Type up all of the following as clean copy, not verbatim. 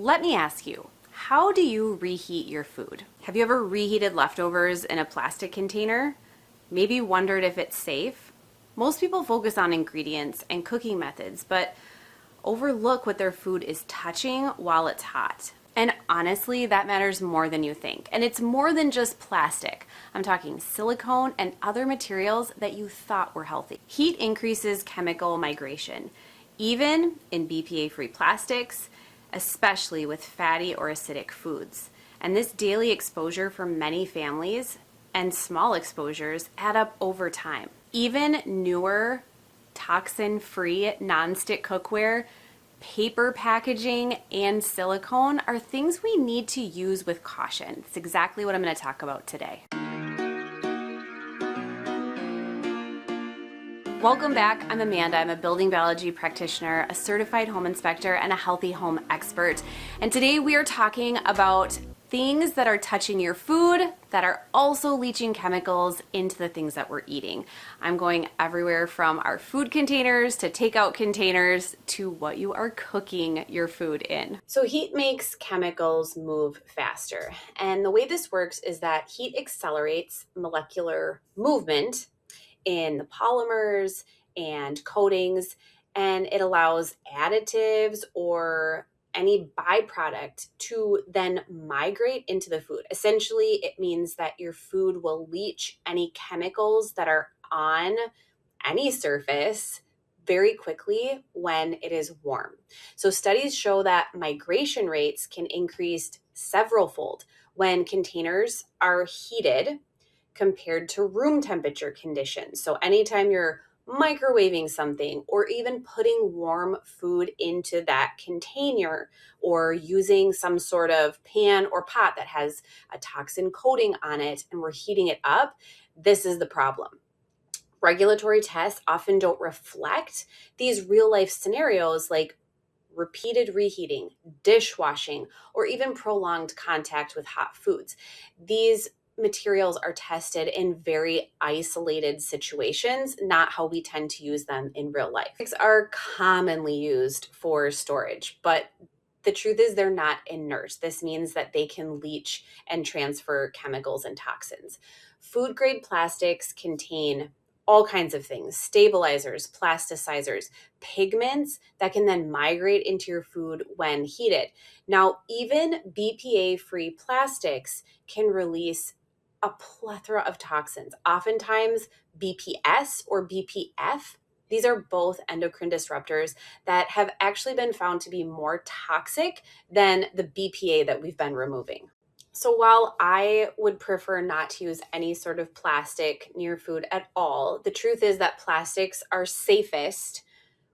Let me ask you, how do you reheat your food? Have you ever reheated leftovers in a plastic container? Maybe wondered if it's safe? Most people focus on ingredients and cooking methods, but overlook what their food is touching while it's hot. And honestly, that matters more than you think. And it's more than just plastic. I'm talking silicone and other materials that you thought were healthy. Heat increases chemical migration, even in BPA-free plastics, especially with fatty or acidic foods. And this daily exposure for many families and small exposures add up over time. Even newer toxin-free nonstick cookware, paper packaging, and silicone are things we need to use with caution. It's exactly what I'm going to talk about today. Welcome back. I'm Amanda. I'm a building biology practitioner, a certified home inspector, and a healthy home expert. And today we are talking about things that are touching your food that are also leaching chemicals into the things that we're eating. I'm going everywhere from our food containers to takeout containers to what you are cooking your food in. So heat makes chemicals move faster. And the way this works is that heat accelerates molecular movement in the polymers and coatings, and it allows additives or any byproduct to then migrate into the food. Essentially, it means that your food will leach any chemicals that are on any surface very quickly when it is warm. So studies show that migration rates can increase several-fold when containers are heated compared to room temperature conditions. So anytime you're microwaving something or even putting warm food into that container or using some sort of pan or pot that has a toxin coating on it and we're heating it up, this is the problem. Regulatory tests often don't reflect these real life scenarios like repeated reheating, dishwashing, or even prolonged contact with hot foods. These materials are tested in very isolated situations, not how we tend to use them in real life. Plastics are commonly used for storage, but the truth is they're not inert. This means that they can leach and transfer chemicals and toxins. Food grade plastics contain all kinds of things: stabilizers, plasticizers, pigments that can then migrate into your food when heated. Now, even BPA-free plastics can release a plethora of toxins, oftentimes BPS or BPF. These are both endocrine disruptors that have actually been found to be more toxic than the BPA that we've been removing. So while I would prefer not to use any sort of plastic near food at all, the truth is that plastics are safest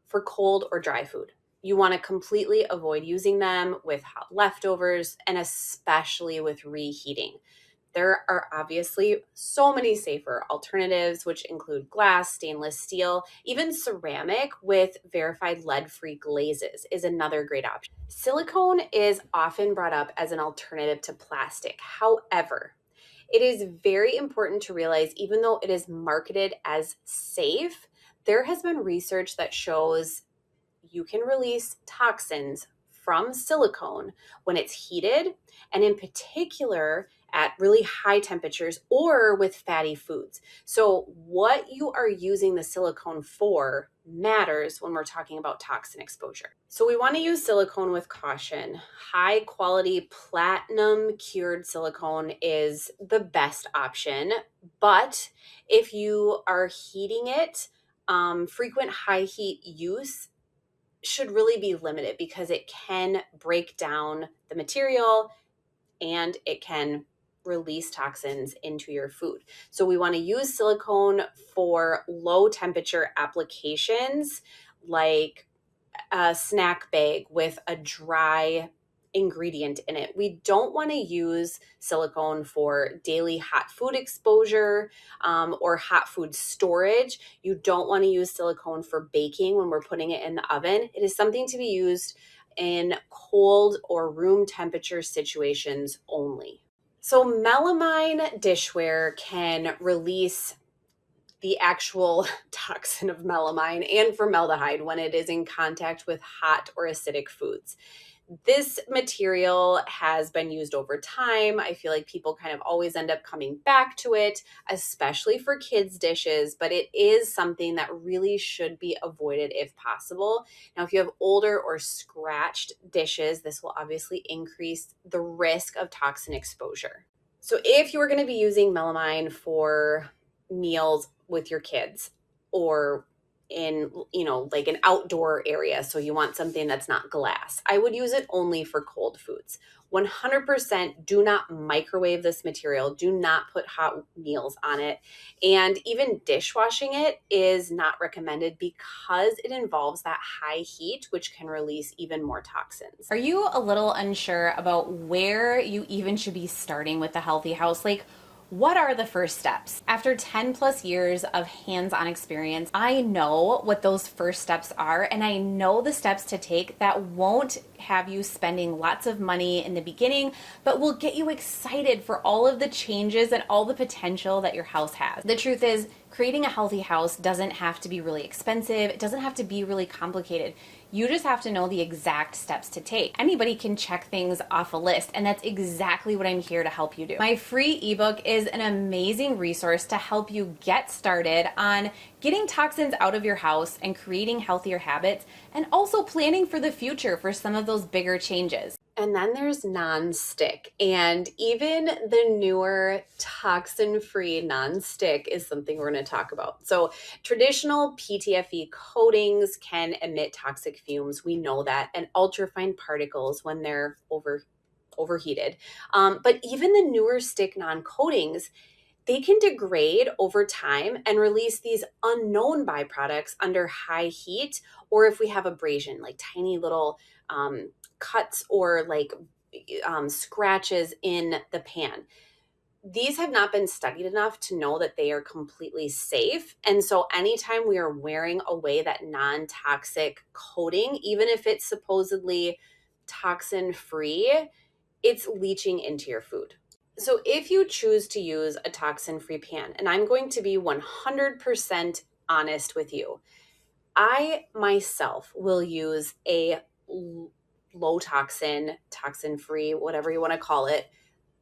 for cold or dry food. You want to completely avoid using them with hot leftovers and especially with reheating. There are obviously so many safer alternatives, which include glass, stainless steel, even ceramic with verified lead-free glazes is another great option. Silicone is often brought up as an alternative to plastic. However, it is very important to realize, even though it is marketed as safe, there has been research that shows you can release toxins from silicone when it's heated, and in particular at really high temperatures or with fatty foods. So what you are using the silicone for matters when we're talking about toxin exposure. So we want to use silicone with caution. High quality platinum cured silicone is the best option, but if you are heating it, frequent high heat use should really be limited because it can break down the material and it can release toxins into your food. So we want to use silicone for low temperature applications like a snack bag with a dry ingredient in it. We don't want to use silicone for daily hot food exposure or hot food storage. You don't want to use silicone for baking when we're putting it in the oven. It is something to be used in cold or room temperature situations only. So melamine dishware can release the actual toxin of melamine and formaldehyde when it is in contact with hot or acidic foods. This material has been used over time. I feel like people kind of always end up coming back to it, especially for kids' dishes, but it is something that really should be avoided if possible. Now, if you have older or scratched dishes, this will obviously increase the risk of toxin exposure. So if you are going to be using melamine for meals with your kids, or in, like an outdoor area, so you want something that's not glass, I would use it only for cold foods. 100% do not microwave this material. Do not put hot meals on it. And even dishwashing it is not recommended because it involves that high heat, which can release even more toxins. Are you a little unsure about where you even should be starting with the healthy house? Like, what are the first steps? After 10 plus years of hands-on experience, I know what those first steps are, and I know the steps to take that won't have you spending lots of money in the beginning, but will get you excited for all of the changes and all the potential that your house has. The truth is, creating a healthy house doesn't have to be really expensive. It doesn't have to be really complicated. You just have to know the exact steps to take. Anybody can check things off a list, and that's exactly what I'm here to help you do. My free ebook is an amazing resource to help you get started on getting toxins out of your house and creating healthier habits, and also planning for the future for some of those bigger changes. And then there's nonstick, and even the newer toxin-free nonstick is something we're going to talk about. So traditional PTFE coatings can emit toxic fumes. We know that, and ultrafine particles when they're overheated. But even the newer stick non-coatings, they can degrade over time and release these unknown byproducts under high heat, or if we have abrasion, like tiny little cuts or like scratches in the pan. These have not been studied enough to know that they are completely safe. And so anytime we are wearing away that non-toxic coating, even if it's supposedly toxin-free, it's leaching into your food. So if you choose to use a toxin-free pan, and I'm going to be 100% honest with you, I myself will use a low toxin, toxin-free, whatever you want to call it,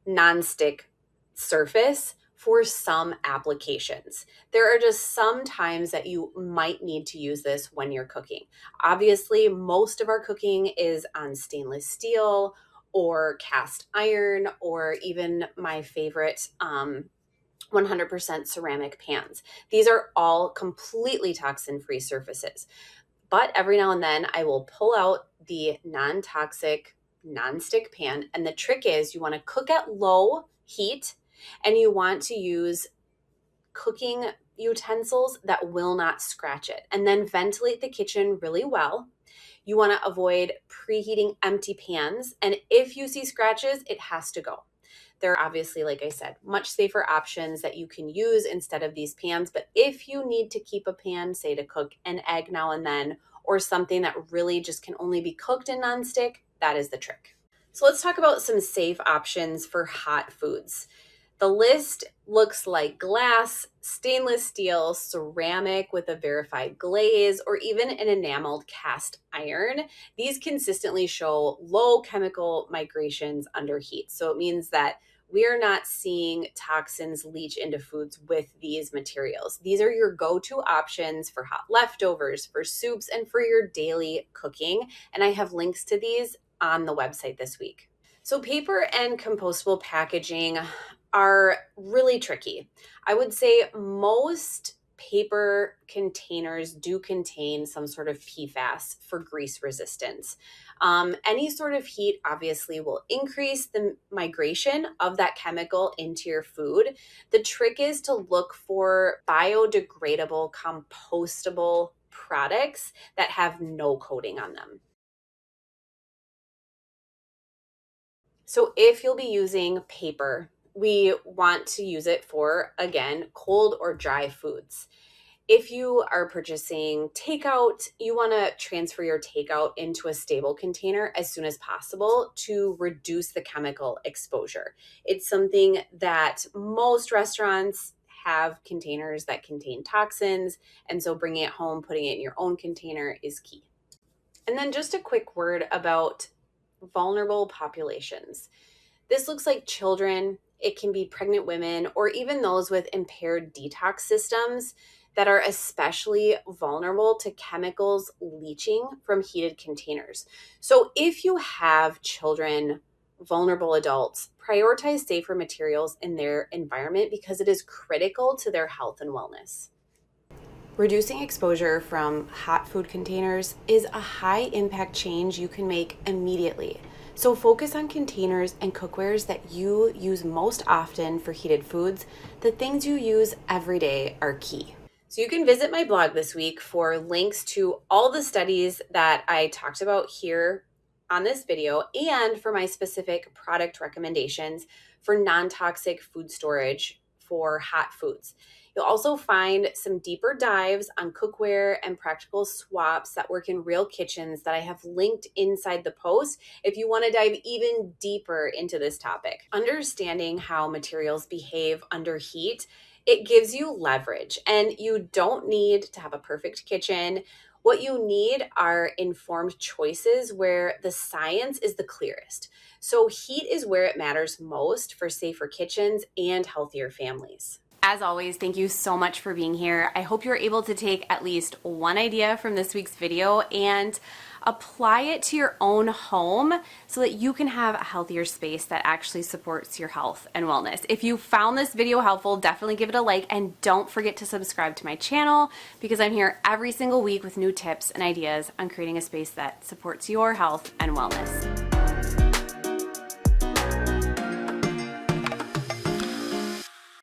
nonstick surface for some applications. There are just some times that you might need to use this when you're cooking. Obviously, most of our cooking is on stainless steel or cast iron, or even my favorite 100% ceramic pans. These are all completely toxin-free surfaces. But every now and then I will pull out the non-toxic non-stick pan. And the trick is you want to cook at low heat, and you want to use cooking utensils that will not scratch it. And then ventilate the kitchen really well. You want to avoid preheating empty pans. And if you see scratches, it has to go. There are obviously, like I said, much safer options that you can use instead of these pans. But if you need to keep a pan, say to cook an egg now and then, or something that really just can only be cooked in nonstick, that is the trick. So let's talk about some safe options for hot foods. The list looks like glass, stainless steel, ceramic with a verified glaze, or even an enameled cast iron. These consistently show low chemical migrations under heat. So it means that we are not seeing toxins leach into foods with these materials. These are your go-to options for hot leftovers, for soups, and for your daily cooking. And I have links to these on the website this week. So paper and compostable packaging are really tricky. I would say most paper containers do contain some sort of PFAS for grease resistance. Any sort of heat obviously will increase the migration of that chemical into your food. The trick is to look for biodegradable, compostable products that have no coating on them. So if you'll be using paper, we want to use it for, again, cold or dry foods. If you are purchasing takeout, you want to transfer your takeout into a stable container as soon as possible to reduce the chemical exposure. It's something that most restaurants have containers that contain toxins, and so bringing it home, putting it in your own container is key. And then just a quick word about vulnerable populations. This looks like children, it can be pregnant women, or even those with impaired detox systems that are especially vulnerable to chemicals leaching from heated containers. So if you have children, vulnerable adults, prioritize safer materials in their environment because it is critical to their health and wellness. Reducing exposure from hot food containers is a high impact change you can make immediately. So focus on containers and cookwares that you use most often for heated foods. The things you use every day are key. So you can visit my blog this week for links to all the studies that I talked about here on this video and for my specific product recommendations for non-toxic food storage for hot foods. You'll also find some deeper dives on cookware and practical swaps that work in real kitchens that I have linked inside the post if you want to dive even deeper into this topic. Understanding how materials behave under heat, it gives you leverage, and you don't need to have a perfect kitchen. What you need are informed choices where the science is the clearest. So heat is where it matters most for safer kitchens and healthier families. As always, thank you so much for being here. I hope you're able to take at least one idea from this week's video and apply it to your own home so that you can have a healthier space that actually supports your health and wellness. If you found this video helpful, definitely give it a like, and don't forget to subscribe to my channel because I'm here every single week with new tips and ideas on creating a space that supports your health and wellness.